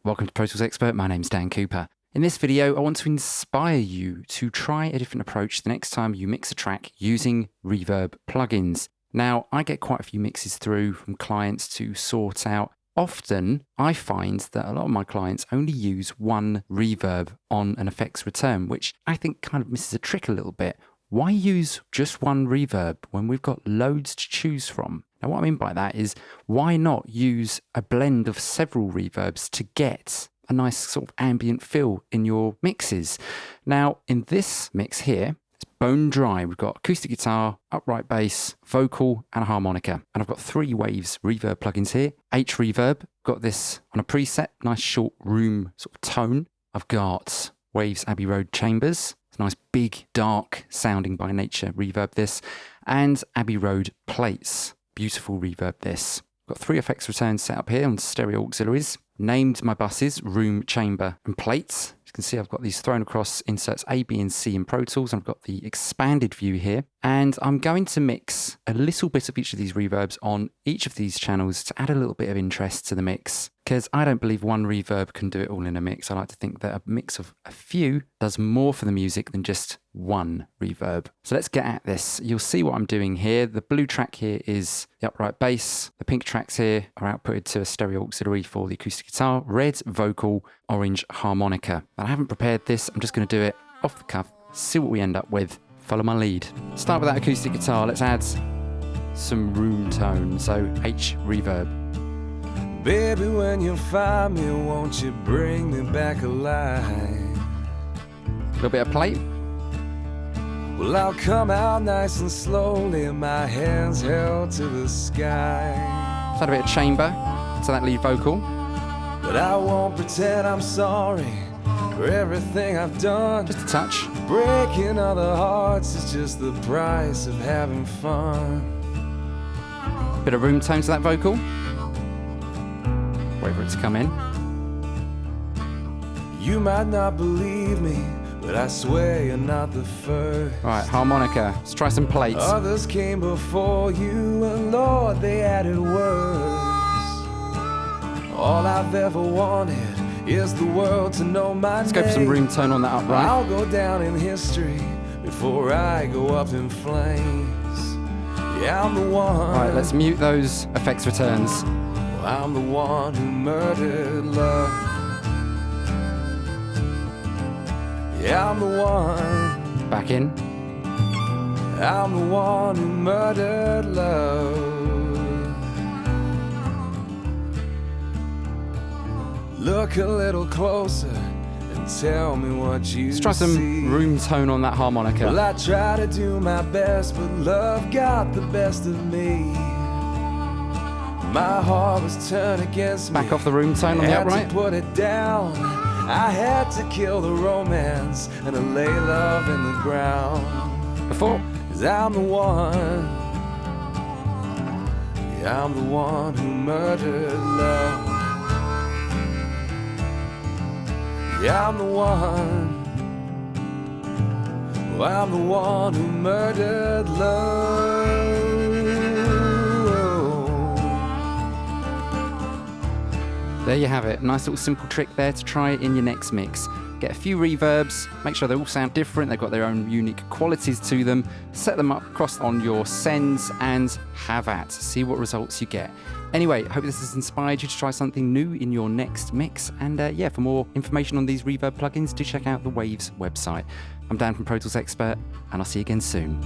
Welcome to Pro Tools Expert, my name's Dan Cooper. In this video, I want to inspire you to try a different approach the next time you mix a track using Reverb plugins. Now, I get quite a few mixes through from clients to sort out. Often, I find that a lot of my clients only use one reverb on an effects return, which I think kind of misses a trick a little bit. Why use just one reverb when we've got loads to choose from? Now, what I mean by that is, why not use a blend of several reverbs to get a nice sort of ambient feel in your mixes? Now, in this mix here, it's bone dry. We've got acoustic guitar, upright bass, vocal, and a harmonica. And I've got 3 Waves reverb plugins here. H Reverb, got this on a preset, nice short room sort of tone. I've got Waves Abbey Road Chambers. It's a nice big, dark sounding by nature reverb this. And Abbey Road Plates. Beautiful reverb this. Got 3 effects returns set up here on stereo auxiliaries. Named my buses room, chamber, and plates. As you can see, I've got these thrown across inserts A, B, and C in Pro Tools. I've got the expanded view here. And I'm going to mix a little bit of each of these reverbs on each of these channels to add a little bit of interest to the mix. Because I don't believe one reverb can do it all in a mix. I like to think that a mix of a few does more for the music than just one reverb. So let's get at this. You'll see what I'm doing here. The blue track here is the upright bass. The pink tracks here are outputted to a stereo auxiliary for the acoustic guitar. Red, vocal, orange, harmonica. But I haven't prepared this. I'm just going to do it off the cuff, see what we end up with. Follow my lead. Start with that acoustic guitar. Let's add some room tone. So H Reverb. Baby, when you find me, won't you bring me back alive? A little bit of plate. Well, I'll come out nice and slowly, my hands held to the sky. Let's add a bit of chamber to that lead vocal. But I won't pretend I'm sorry for everything I've done. Just a touch. Breaking other hearts is just the price of having fun. Bit of room tone to that vocal. Wait for it to come in. You might not believe me, but I swear you're not the first. Right, harmonica. Let's try some plates. Others came before you, and Lord, they added words. All I've ever wanted is the world to know my name. Let's go for some room tone on that upright. I'll go down in history before I go up in flames. Yeah, I'm the one. Right, let's mute those effects returns. I'm the one who murdered love. Yeah, I'm the one. Back in. I'm the one who murdered love. Look a little closer and tell me what you see. Let's try some room tone on that harmonica. Well, I try to do my best, but love got the best of me. My heart was turned against me. Back off the room tone on the upright. I had to put it down. I had to kill the romance and to lay love in the ground. Before. 'Cause I'm the one. Yeah, I'm the one who murdered love. Yeah, I'm the one. Oh, I'm the one who murdered love. There you have it. Nice little simple trick there to try in your next mix. Get a few reverbs, make sure they all sound different, they've got their own unique qualities to them, set them up across on your sends and have at. See what results you get. Anyway, I hope this has inspired you to try something new in your next mix. And yeah, for more information on these reverb plugins, do check out the Waves website. I'm Dan from Pro Tools Expert, and I'll see you again soon.